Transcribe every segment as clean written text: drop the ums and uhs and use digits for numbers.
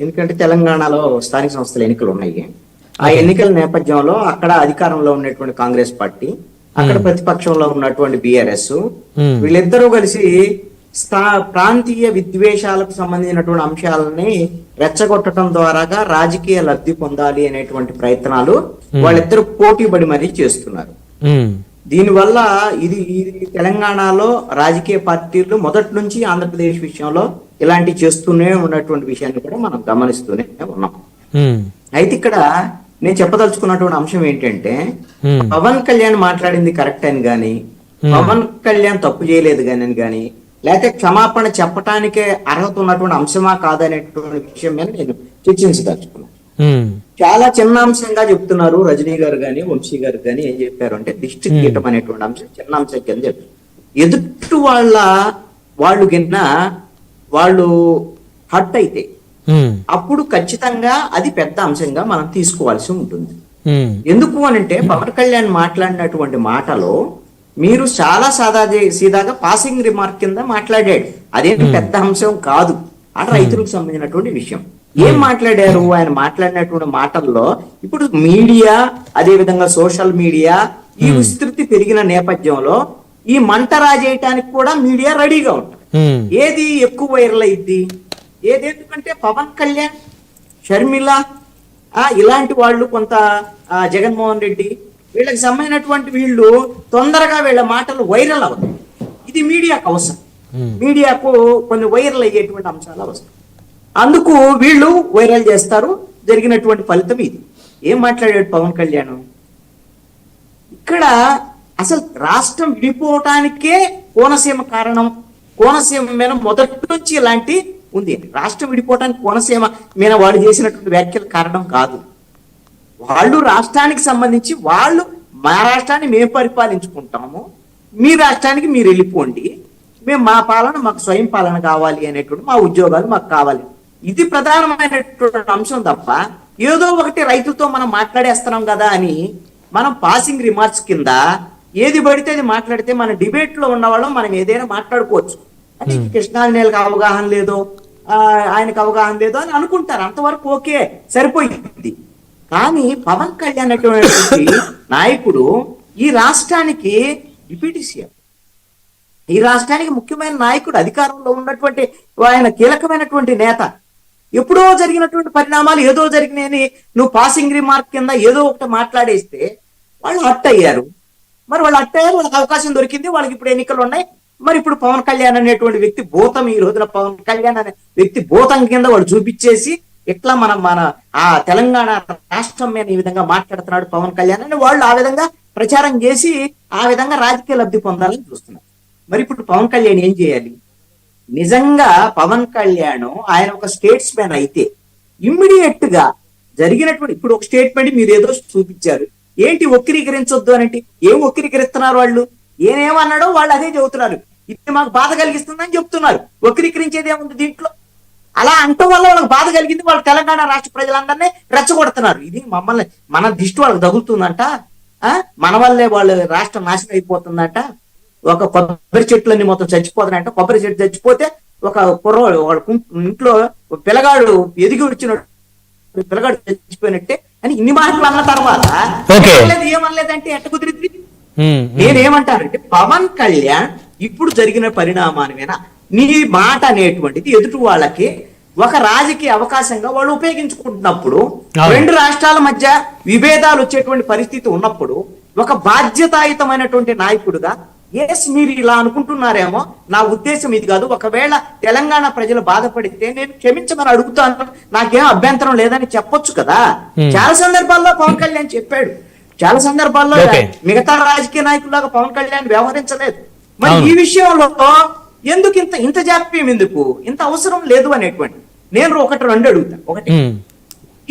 ఎందుకంటే తెలంగాణలో స్థానిక సంస్థల ఎన్నికలు ఉన్నాయి. ఆ ఎన్నికల నేపథ్యంలో అక్కడ అధికారంలో ఉన్నటువంటి కాంగ్రెస్ పార్టీ, అక్కడ ప్రతిపక్షంలో ఉన్నటువంటి బీఆర్ఎస్, వీళ్ళిద్దరూ కలిసి ప్రాంతీయ విద్వేషాలకు సంబంధించినటువంటి అంశాలని రెచ్చగొట్టడం ద్వారాగా రాజకీయ లబ్ధి పొందాలి అనేటువంటి ప్రయత్నాలు వాళ్ళిద్దరు పోటీపడి మరీ చేస్తున్నారు. దీనివల్ల ఇది తెలంగాణలో రాజకీయ పార్టీలు మొదటి నుంచి ఆంధ్రప్రదేశ్ విషయంలో ఇలాంటి చేస్తూనే ఉన్నటువంటి విషయాన్ని కూడా మనం గమనిస్తూనే ఉన్నాం. అయితే ఇక్కడ నేను చెప్పదలుచుకున్నటువంటి అంశం ఏంటంటే, పవన్ కళ్యాణ్ మాట్లాడింది కరెక్ట్ అని గాని, పవన్ కళ్యాణ్ తప్పు చేయలేదు కానీ లేకపోతే క్షమాపణ చెప్పటానికే అర్హత ఉన్నటువంటి అంశమా కాదనేటువంటి విషయం మీద నేను చర్చించదలుచుకున్నాను. చాలా చిన్న అంశంగా చెప్తున్నారు రజనీ గారు గాని, వంశీ గారు గాని. ఏం చెప్పారు అంటే, డిస్ట్రిక్ట్ గీయటం అనేటువంటి అంశం చిన్న అంశం కింద చెప్పారు. ఎదుటి వాళ్ళు హట్ అయితే అప్పుడు ఖచ్చితంగా అది పెద్ద అంశంగా మనం తీసుకోవాల్సి ఉంటుంది. ఎందుకు అనంటే, పవన్ కళ్యాణ్ మాట్లాడినటువంటి మాటలో మీరు చాలా సీదాగా పాసింగ్ రిమార్క్ కింద మాట్లాడాడు. అదేంటి పెద్ద అంశం కాదు, అటు రైతులకు సంబంధించినటువంటి విషయం. ఏం మాట్లాడారు? ఆయన మాట్లాడినటువంటి మాటల్లో ఇప్పుడు మీడియా, అదే విధంగా సోషల్ మీడియా ఈ విస్తృతి పెరిగిన నేపథ్యంలో ఈ మంట రాజేయటానికి కూడా మీడియా రెడీగా ఉంటుంది. ఏది ఎక్కువ వైరల్ అయింది? ఎందుకంటే పవన్ కళ్యాణ్, షర్మిల ఇలాంటి వాళ్ళు, కొంత జగన్మోహన్ రెడ్డి, వీళ్ళకి సంబంధించినటువంటి వీళ్ళు తొందరగా వీళ్ళ మాటలు వైరల్ అవుతాయి. ఇది మీడియాకు అవసరం. మీడియాకు కొన్ని వైరల్ అయ్యేటువంటి అంశాలు అవసరం. అందుకు వీళ్ళు వైరల్ చేస్తారు. జరిగినటువంటి ఫలితం ఇది. ఏం మాట్లాడాడు పవన్ కళ్యాణ్? ఇక్కడ అసలు రాష్ట్రం విడిపోవటానికే కోనసీమ కారణం. కోనసీమ మీద మొదటి నుంచి ఇలాంటి ఉంది. రాష్ట్రం విడిపోవటానికి కోనసీమ మీద వాడు చేసినటువంటి వ్యాఖ్యలు కారణం కాదు. వాళ్ళు రాష్ట్రానికి సంబంధించి వాళ్ళు, మా రాష్ట్రాన్ని మేము పరిపాలించుకుంటాము, మీ రాష్ట్రానికి మీరు వెళ్ళిపోండి, మేము మా పాలన, మాకు స్వయం పాలన కావాలి అనేటువంటి, మా ఉద్యోగాలు మాకు కావాలి, ఇది ప్రధానమైనటువంటి అంశం తప్ప ఏదో ఒకటి రైతులతో మనం మాట్లాడేస్తున్నాం కదా అని మనం పాసింగ్ రిమార్క్స్ కింద ఏది పడితే అది మాట్లాడితే మన డిబేట్ లో ఉన్నవాళ్ళం మనం ఏదైనా మాట్లాడుకోవచ్చు. అది కృష్ణాంజనేయులకు అవగాహన లేదో, ఆయనకు అవగాహన లేదో అని అనుకుంటారు. అంతవరకు ఓకే, సరిపోయింది. కానీ పవన్ కళ్యాణ్ అటువంటి నాయకుడు ఈ రాష్ట్రానికి డిప్యూటీ సీఎం, ఈ రాష్ట్రానికి ముఖ్యమైన నాయకుడు, అధికారంలో ఉన్నటువంటి ఆయన కీలకమైనటువంటి నేత. ఎప్పుడో జరిగినటువంటి పరిణామాలు ఏదో జరిగినాయని నువ్వు పాసింగ్ రిమార్క్ కింద ఏదో ఒకటి మాట్లాడేస్తే వాళ్ళు హట్ అయ్యారు. మరి వాళ్ళు హట్ అయ్యారు, వాళ్ళకి అవకాశం దొరికింది, వాళ్ళకి ఇప్పుడు ఎన్నికలు ఉన్నాయి. మరి ఇప్పుడు పవన్ కళ్యాణ్ అనేటువంటి వ్యక్తి భూతం, ఈ రోజున పవన్ కళ్యాణ్ అనే వ్యక్తి భూతం కింద వాడు చూపించేసి ఎట్లా మన ఆ తెలంగాణ రాష్ట్రం మీద ఈ విధంగా మాట్లాడుతున్నాడు పవన్ కళ్యాణ్ అని వాళ్ళు ఆ విధంగా ప్రచారం చేసి ఆ విధంగా రాజకీయ లబ్ధి పొందాలని చూస్తున్నారు. మరి ఇప్పుడు పవన్ కళ్యాణ్ ఏం చేయాలి? నిజంగా పవన్ కళ్యాణ్ ఆయన ఒక స్టేట్స్ మ్యాన్ అయితే ఇమ్మీడియట్ గా జరిగినటువంటి, ఇప్పుడు ఒక స్టేట్మెంట్ మీరు ఏదో చూపించారు, ఏంటి వక్రీకరించొద్దు అనంటే ఏం వక్రీకరిస్తున్నారు వాళ్ళు? ఏమన్నాడో వాళ్ళు అదే చెబుతున్నారు. ఇది మాకు బాధ కలిగిస్తుందని చెప్తున్నారు. వక్రీకరించేది ఏముంది దీంట్లో? అలా అంటం వల్ల వాళ్ళకి బాధ కలిగింది. వాళ్ళు తెలంగాణ రాష్ట్ర ప్రజలందరినీ రెచ్చగొడుతున్నారు. ఇది మన దిష్టి వాళ్ళకి తగులుతుందంట, మన వల్లే వాళ్ళు రాష్ట్రం నాశనం అయిపోతుందంట, ఒక కొబ్బరి చెట్లన్నీ మొత్తం చచ్చిపోతున్నాయంట. కొబ్బరి చెట్టు చచ్చిపోతే ఒక కుర్రవాడు వాళ్ళ ఇంట్లో పిల్లగాడు ఎదిగి వచ్చిన పిల్లగాడు చచ్చిపోయినట్టే అని ఇన్ని మాటలు అన్న తర్వాత ఏమనలేదంటే ఎట్ట కుదిరింది? నేనేమంటానంటే, పవన్ కళ్యాణ్ ఇప్పుడు జరిగిన పరిణామానివేనా నీ మాట అనేటువంటిది ఎదుటి వాళ్ళకి ఒక రాజకీయ అవకాశంగా వాళ్ళు ఉపయోగించుకుంటున్నప్పుడు, రెండు రాష్ట్రాల మధ్య విభేదాలు వచ్చేటువంటి పరిస్థితి ఉన్నప్పుడు, ఒక బాధ్యతాయుతమైనటువంటి నాయకుడుగా ఎస్ మీరు ఇలా అనుకుంటున్నారేమో, నా ఉద్దేశం ఇది కాదు, ఒకవేళ తెలంగాణ ప్రజలు బాధపడితే నేను క్షమించమని అడుగుతాను, నాకేం అభ్యంతరం లేదని చెప్పొచ్చు కదా. చాలా సందర్భాల్లో పవన్ కళ్యాణ్ చెప్పాడు. చాలా సందర్భాల్లో మిగతా రాజకీయ నాయకుల్లాగా పవన్ కళ్యాణ్ వ్యవహరించలేదు. మరి ఈ విషయంలో ఎందుకు ఇంత జాప్యం, ఎందుకు ఇంత అవసరం లేదు అనేటువంటి నేను రెండు అడుగుతా. ఒకటి,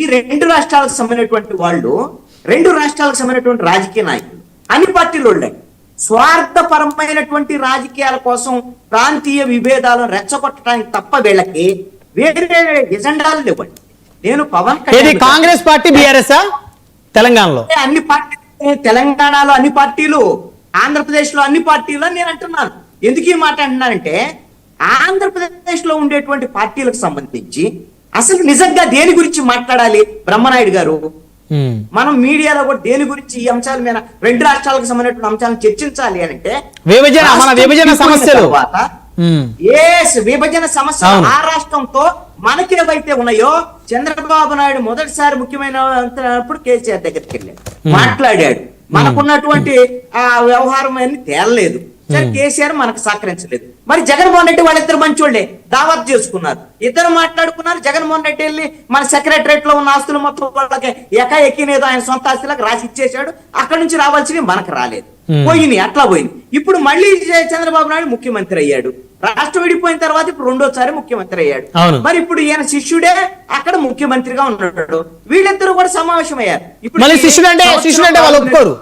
ఈ రెండు రాష్ట్రాలకు సంబంధించినటువంటి వాళ్ళు, రెండు రాష్ట్రాలకు సంబంధించినటువంటి రాజకీయ నాయకులు అన్ని పార్టీలు ఉన్నాయి. స్వార్థపరమైనటువంటి రాజకీయాల కోసం ప్రాంతీయ విభేదాలను రెచ్చగొట్టడానికి తప్ప వీళ్ళకి వేరే ఎజెండాలు లేవండి. నేను పవన్ కళ్యాణ్, కాంగ్రెస్ పార్టీ, బీఆర్ఎస్ తెలంగాణలో అన్ని పార్టీలు, తెలంగాణలో అన్ని పార్టీలు, ఆంధ్రప్రదేశ్ లో అన్ని పార్టీలు నేను అంటున్నాను. ఎందుకు ఈ మాట అంటున్నానంటే, ఆంధ్రప్రదేశ్ లో ఉండేటువంటి పార్టీలకు సంబంధించి అసలు నిజంగా దేని గురించి మాట్లాడాలి బ్రహ్మనాయుడు గారు? ఉమ్, మనం మీడియాలో కూడా దేని గురించి ఈ అంశాల మీద 2 రాష్ట్రాలకు సంబంధించిన అంశాలను చర్చించాలి అని అంటే మన విభజన సమస్యలు. ఉమ్, విభజన సమస్య అవును. ఆ రాష్ట్రంతో మనకేవైతే ఉన్నాయో చంద్రబాబు నాయుడు మొదటిసారి ముఖ్యమైనప్పుడు కేసీఆర్ దగ్గరికి వెళ్ళాడు, మాట్లాడాడు. మనకున్నటువంటి ఆ వ్యవహారం అన్ని తేలలేదు. సరే, కేసీఆర్ మనకు సహకరించలేదు. మరి జగన్మోహన్ రెడ్డి వాళ్ళిద్దరు మంచోళ్లే దావత్ చేసుకున్నారు, ఇద్దరు మాట్లాడుకున్నారు. జగన్మోహన్ రెడ్డి వెళ్ళి మన సెక్రటరేట్ లో ఉన్న ఆస్తులు మొత్తం వాళ్ళకి ఎక్కినేదో ఆయన సొంత ఆస్తులకు రాసి ఇచ్చేశాడు. అక్కడి నుంచి రావాల్సినవి మనకు రాలేదు, పోయినాయి, అట్లా పోయింది. ఇప్పుడు మళ్ళీ చంద్రబాబు నాయుడు ముఖ్యమంత్రి అయ్యాడు. రాష్ట్రం విడిపోయిన తర్వాత ఇప్పుడు 2వ సారి ముఖ్యమంత్రి అయ్యాడు. అవును. మరి ఇప్పుడు ఈయన శిష్యుడే అక్కడ ముఖ్యమంత్రిగా ఉన్నాడు. వీళ్ళిద్దరూ కూడా సమావేశం అయ్యారు. ఇప్పుడు మళ్ళీ శిష్యుడు అంటే వాళ్ళు ఒప్పుకోరు.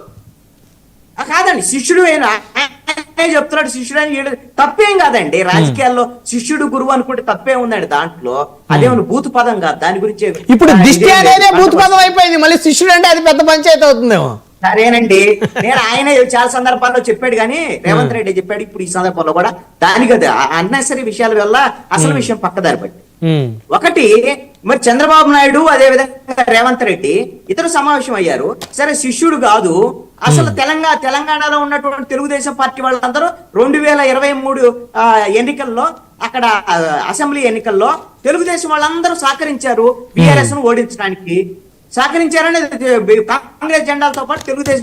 కాదండి, శిష్యుడు ఆయనే చెప్తున్నాడు. శిష్యుడు అని తప్పేం కాదండి. రాజకీయాల్లో శిష్యుడు గురువు అనుకుంటే తప్పే ఉందండి. దాంట్లో అదేమన్నా భూత పదం కాదు. దాని గురించి ఇప్పుడు దిష్టి అనేదే భూతపదం అయిపోయింది. మళ్ళీ శిష్యుడు అంటే అది పెద్ద పంచాయతీ అవుతుందేమో. సరేనండి, నేను ఆయన చాలా సందర్భాల్లో చెప్పాడు కానీ రేవంత్ రెడ్డి చెప్పాడు. ఇప్పుడు ఈ సందర్భంలో కూడా దానికి అన్నెసరీ విషయాల వల్ల అసలు విషయం పక్కదారి పట్టి. ఉమ్, ఒకటి, మరి చంద్రబాబు నాయుడు అదే విధంగా రేవంత్ రెడ్డి ఇద్దరు సమావేశం అయ్యారు. సరే, శిష్యుడు కాదు అసలు తెలంగాణలో ఉన్నటువంటి తెలుగుదేశం పార్టీ వాళ్ళందరూ 2023 ఎన్నికల్లో అక్కడ అసెంబ్లీ ఎన్నికల్లో తెలుగుదేశం వాళ్ళందరూ సహకరించారు బీఆర్ఎస్ ను ఓడించడానికి. సహకరించారని కాంగ్రెస్ జెండాలతో పాటు తెలుగుదేశం